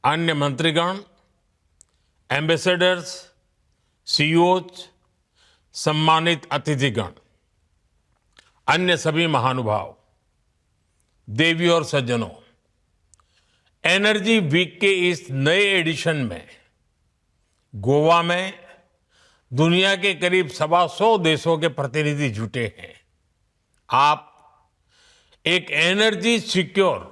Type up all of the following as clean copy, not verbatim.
अन्य मंत्रीगण, ambassadors, CEOs, सम्मानित अतिथिगण, अन्य सभी महानुभाव, देवी और सज्जनों, एनर्जी वीक के इस नए एडिशन में गोवा में दुनिया के करीब 125 देशों के प्रतिनिधि जुटे हैं। आप एक एनर्जी सिक्योर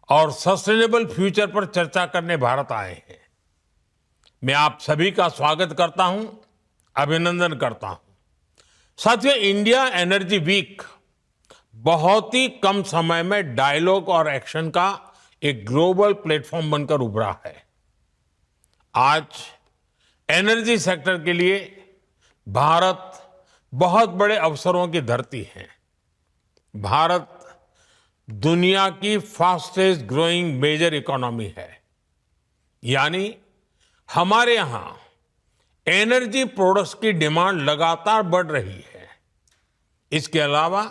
और सस्टेनेबल फ्यूचर पर चर्चा करने भारत आए हैं। मैं आप सभी का स्वागत करता हूं, अभिनंदन करता हूं। साथियों, इंडिया एनर्जी वीक बहुत ही कम समय में डायलॉग और एक्शन का एक ग्लोबल प्लेटफॉर्म बनकर उभरा है। आज एनर्जी सेक्टर के लिए भारत बहुत बड़े अवसरों की धरती है। भारत दुनिया की फास्टेस्ट ग्रोइंग मेजर इकोनॉमी है, यानी हमारे यहां एनर्जी प्रोडक्ट्स की डिमांड लगातार बढ़ रही है। इसके अलावा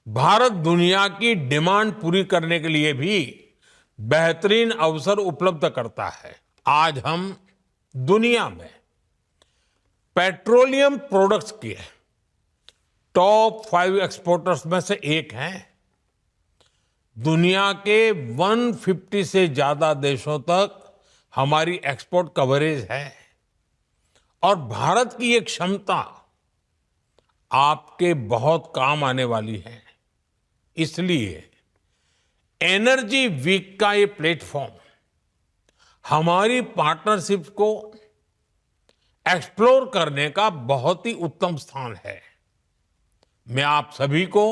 भारत दुनिया की डिमांड पूरी करने के लिए भी बेहतरीन अवसर उपलब्ध करता है। आज हम दुनिया में पेट्रोलियम प्रोडक्ट्स के टॉप 5 एक्सपोर्टर्स में से एक हैं। दुनिया के 150 से ज्यादा देशों तक हमारी एक्सपोर्ट कवरेज है और भारत की ये क्षमता आपके बहुत काम आने वाली है। इसलिए एनर्जी वीक का ये प्लेटफॉर्म हमारी पार्टनरशिप को एक्सप्लोर करने का बहुत ही उत्तम स्थान है। मैं आप सभी को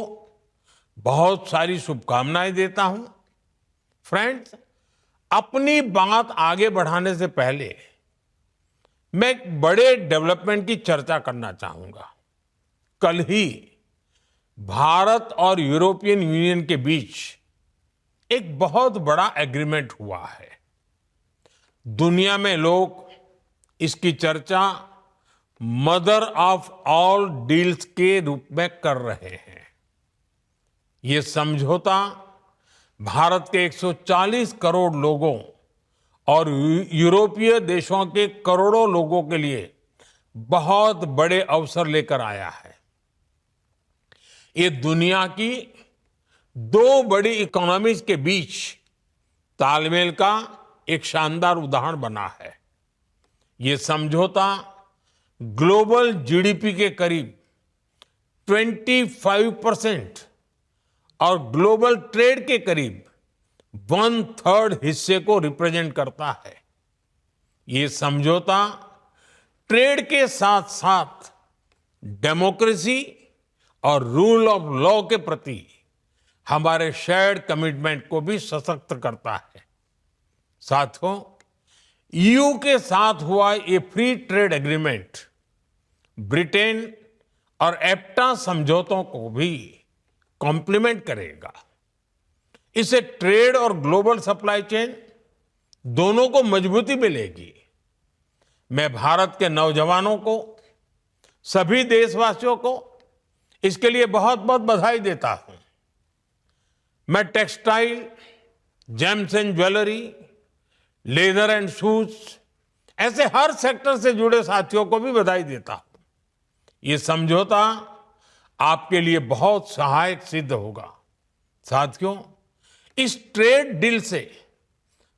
बहुत सारी शुभकामनाएं देता हूं। फ्रेंड्स, अपनी बात आगे बढ़ाने से पहले मैं एक बड़े डेवलपमेंट की चर्चा करना चाहूंगा। कल ही भारत और यूरोपियन यूनियन के बीच एक बहुत बड़ा एग्रीमेंट हुआ है। दुनिया में लोग इसकी चर्चा मदर ऑफ ऑल डील्स के रूप में कर रहे हैं। ये समझौता भारत के 140 करोड़ लोगों और यूरोपीय देशों के करोड़ों लोगों के लिए बहुत बड़े अवसर लेकर आया है। ये दुनिया की 2 बड़ी इकोनॉमीज के बीच तालमेल का एक शानदार उदाहरण बना है। ये समझौता ग्लोबल जीडीपी के करीब 25% और ग्लोबल ट्रेड के करीब 1/3 हिस्से को रिप्रेजेंट करता है। ये समझौता ट्रेड के साथ साथ डेमोक्रेसी और रूल ऑफ लॉ के प्रति हमारे शेयर्ड कमिटमेंट को भी सशक्त करता है। साथियों, ईयू के साथ हुआ ये फ्री ट्रेड एग्रीमेंट ब्रिटेन और एप्टा समझौतों को भी कॉम्प्लीमेंट करेगा। इससे ट्रेड और ग्लोबल सप्लाई चेन दोनों को मजबूती मिलेगी। मैं भारत के नौजवानों को, सभी देशवासियों को इसके लिए बहुत बहुत बधाई देता हूं। मैं textile, James and jewellery, leather and shoes ऐसे हर सेक्टर से जुड़े साथियों को भी बधाई देता हूं। ये समझौता आपके लिए बहुत सहायक सिद्ध होगा। साथियों, इस ट्रेड डील से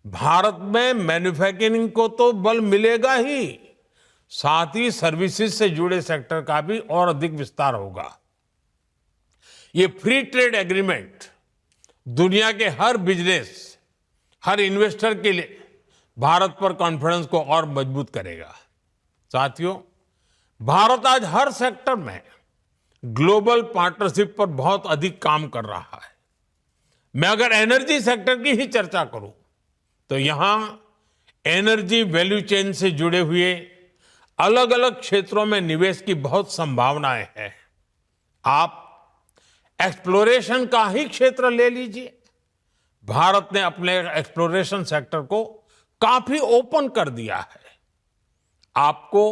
भारत में मैन्युफैक्चरिंग को तो बल मिलेगा ही, साथ ही सर्विसेज से जुड़े सेक्टर का भी और अधिक विस्तार होगा। ये फ्री ट्रेड एग्रीमेंट दुनिया के हर बिजनेस, हर इन्वेस्टर के लिए भारत पर कॉन्फिडेंस को और मजबूत करेगा। साथियों, भारत आज हर सेक्टर में ग्लोबल पार्टनरशिप पर बहुत अधिक काम कर रहा है। मैं अगर एनर्जी सेक्टर की ही चर्चा करूं तो यहां एनर्जी वैल्यू चेन से जुड़े हुए अलग अलग क्षेत्रों में निवेश की बहुत संभावनाएं हैं। आप एक्सप्लोरेशन का ही क्षेत्र ले लीजिए। भारत ने अपने एक्सप्लोरेशन सेक्टर को काफी ओपन कर दिया है। आपको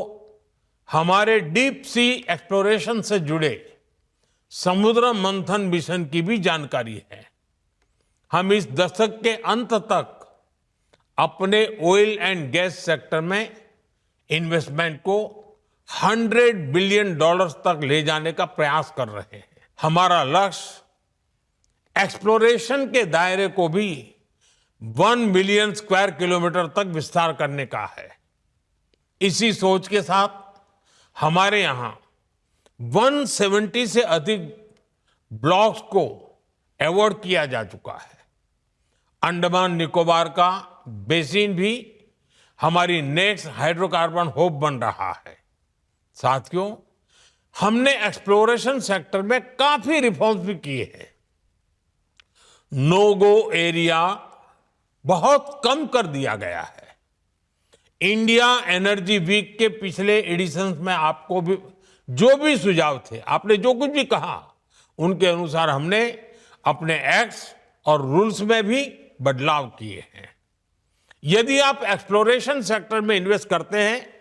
हमारे डीप सी एक्सप्लोरेशन से जुड़े समुद्र मंथन मिशन की भी जानकारी है। हम इस दशक के अंत तक अपने ऑयल एंड गैस सेक्टर में इन्वेस्टमेंट को 100 बिलियन डॉलर्स तक ले जाने का प्रयास कर रहे हैं। हमारा लक्ष्य एक्सप्लोरेशन के दायरे को भी 1 मिलियन स्क्वायर किलोमीटर तक विस्तार करने का है। इसी सोच के साथ हमारे यहां 170 से अधिक ब्लॉक्स को अवार्ड किया जा चुका है। अंडमान निकोबार का बेसिन भी हमारी नेक्स्ट हाइड्रोकार्बन हब बन रहा है। साथियों, हमने एक्सप्लोरेशन सेक्टर में काफी रिफॉर्म्स भी किए हैं। नो गो एरिया बहुत कम कर दिया गया है। इंडिया एनर्जी वीक के पिछले एडिशंस में आपको भी जो भी सुझाव थे, आपने जो कुछ भी कहा, उनके अनुसार हमने अपने एक्ट्स और रूल्स में भी बदलाव किए हैं। यदि आप एक्सप्लोरेशन सेक्टर में इन्वेस्ट करते हैं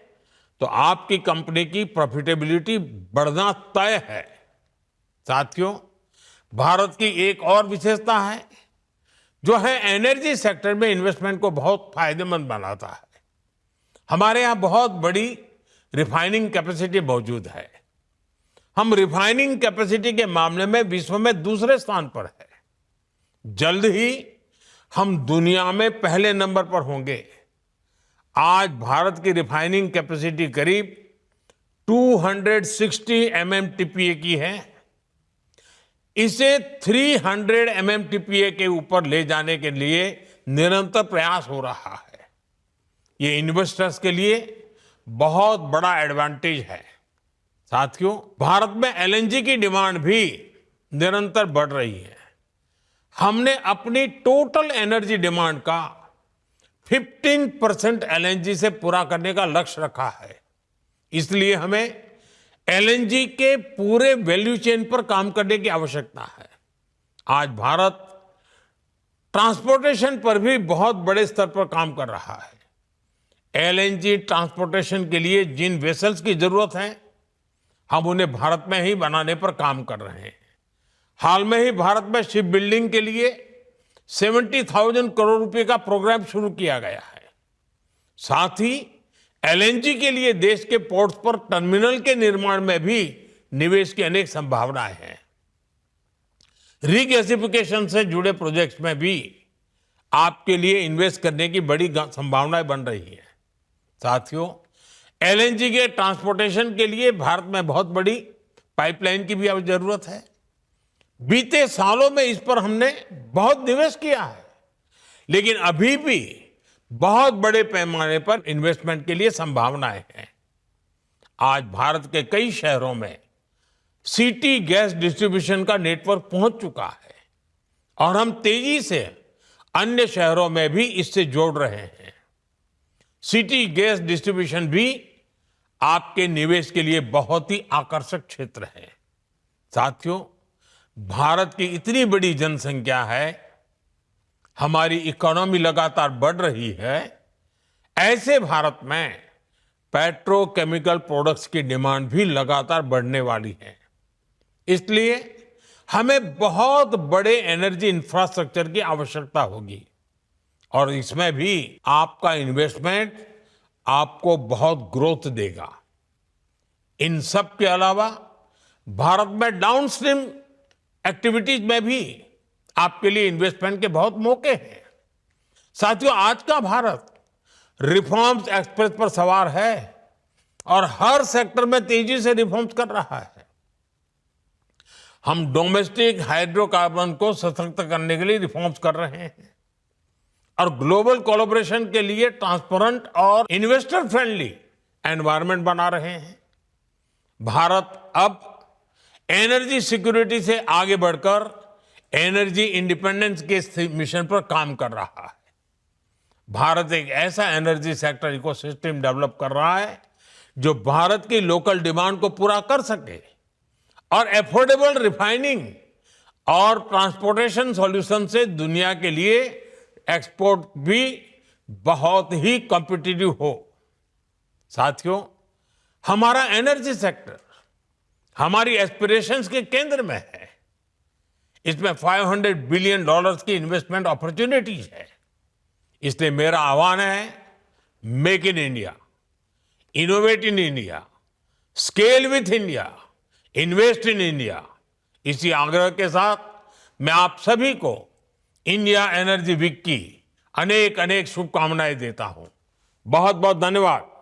तो आपकी कंपनी की प्रॉफिटेबिलिटी बढ़ना तय है। साथियों, भारत की एक और विशेषता है जो है एनर्जी सेक्टर में इन्वेस्टमेंट को बहुत फायदेमंद बनाता है। हमारे यहां बहुत बड़ी रिफाइनिंग कैपेसिटी मौजूद है। हम रिफाइनिंग कैपेसिटी के मामले में विश्व में दूसरे स्थान पर है। जल्द ही हम दुनिया में पहले नंबर पर होंगे। आज भारत की रिफाइनिंग कैपेसिटी करीब 260 MMTPA की है। इसे 300 MMTPA के ऊपर ले जाने के लिए निरंतर प्रयास हो रहा है। ये इन्वेस्टर्स के लिए बहुत बड़ा एडवांटेज है। साथियों, भारत में LNG की डिमांड भी निरंतर बढ़ रही है। हमने अपनी टोटल एनर्जी डिमांड का 15% LNG से पूरा करने का लक्ष्य रखा है। इसलिए हमें LNG के पूरे वैल्यू चेन पर काम करने की आवश्यकता है। आज भारत ट्रांसपोर्टेशन पर भी बहुत बड़े स्तर पर काम कर रहा है। LNG ट्रांसपोर्टेशन के लिए जिन वेसल्स की जरूरत है, हम उन्हें भारत में ही बनाने पर काम कर रहे हैं। हाल में ही भारत में शिप बिल्डिंग के लिए 70,000 करोड़ रुपए का प्रोग्राम शुरू किया गया है। साथ ही LNG के लिए देश के पोर्ट्स पर टर्मिनल के निर्माण में भी निवेश की अनेक संभावनाएं हैं। रीगैसिफिकेशन से जुड़े प्रोजेक्ट्स में भी आपके लिए इन्वेस्ट करने की बड़ी संभावनाएं बन रही है। साथियों, LNG के ट्रांसपोर्टेशन के लिए भारत में बहुत बड़ी पाइपलाइन की भी अब जरूरत है। बीते सालों में इस पर हमने बहुत निवेश किया है, लेकिन अभी भी बहुत बड़े पैमाने पर इन्वेस्टमेंट के लिए संभावनाएं हैं। आज भारत के कई शहरों में सिटी गैस डिस्ट्रीब्यूशन का नेटवर्क पहुंच चुका है और हम तेजी से अन्य शहरों में भी इससे जोड़ रहे हैं। सिटी गैस डिस्ट्रीब्यूशन भी आपके निवेश के लिए बहुत ही आकर्षक क्षेत्र है। साथियों, भारत की इतनी बड़ी जनसंख्या है, हमारी इकोनॉमी लगातार बढ़ रही है। ऐसे भारत में पेट्रोकेमिकल प्रोडक्ट्स की डिमांड भी लगातार बढ़ने वाली है। इसलिए हमें बहुत बड़े एनर्जी इंफ्रास्ट्रक्चर की आवश्यकता होगी और इसमें भी आपका इन्वेस्टमेंट आपको बहुत ग्रोथ देगा। इन सब के अलावा भारत में डाउनस्ट्रीम एक्टिविटीज में भी आपके लिए इन्वेस्टमेंट के बहुत मौके हैं। साथियों, आज का भारत रिफॉर्म्स एक्सप्रेस पर सवार है और हर सेक्टर में तेजी से रिफॉर्म्स कर रहा है। हम डोमेस्टिक हाइड्रोकार्बन को सशक्त करने के लिए रिफॉर्म्स कर रहे हैं और ग्लोबल कोलैबोरेशन के लिए ट्रांसपेरेंट और इन्वेस्टर फ्रेंडली एनवायरनमेंट बना रहे हैं। भारत अब एनर्जी सिक्योरिटी से आगे बढ़कर एनर्जी इंडिपेंडेंस के मिशन पर काम कर रहा है। भारत एक ऐसा एनर्जी सेक्टर इकोसिस्टम डेवलप कर रहा है जो भारत की लोकल डिमांड को पूरा कर सके और एफोर्डेबल रिफाइनिंग और ट्रांसपोर्टेशन सॉल्यूशन से दुनिया के लिए एक्सपोर्ट भी बहुत ही कॉम्पिटिटिव हो। साथियों, हमारा एनर्जी सेक्टर हमारी एस्पिरेशंस के केंद्र में है। इसमें $500 बिलियन की इन्वेस्टमेंट अपॉर्चुनिटीज है। इसलिए मेरा आह्वान है, make in India, innovate in India, scale with India, invest in India. इसी आग्रह के साथ मैं आप सभी को इंडिया एनर्जी वीक की अनेक अनेक शुभकामनाएं देता हूं। बहुत बहुत धन्यवाद।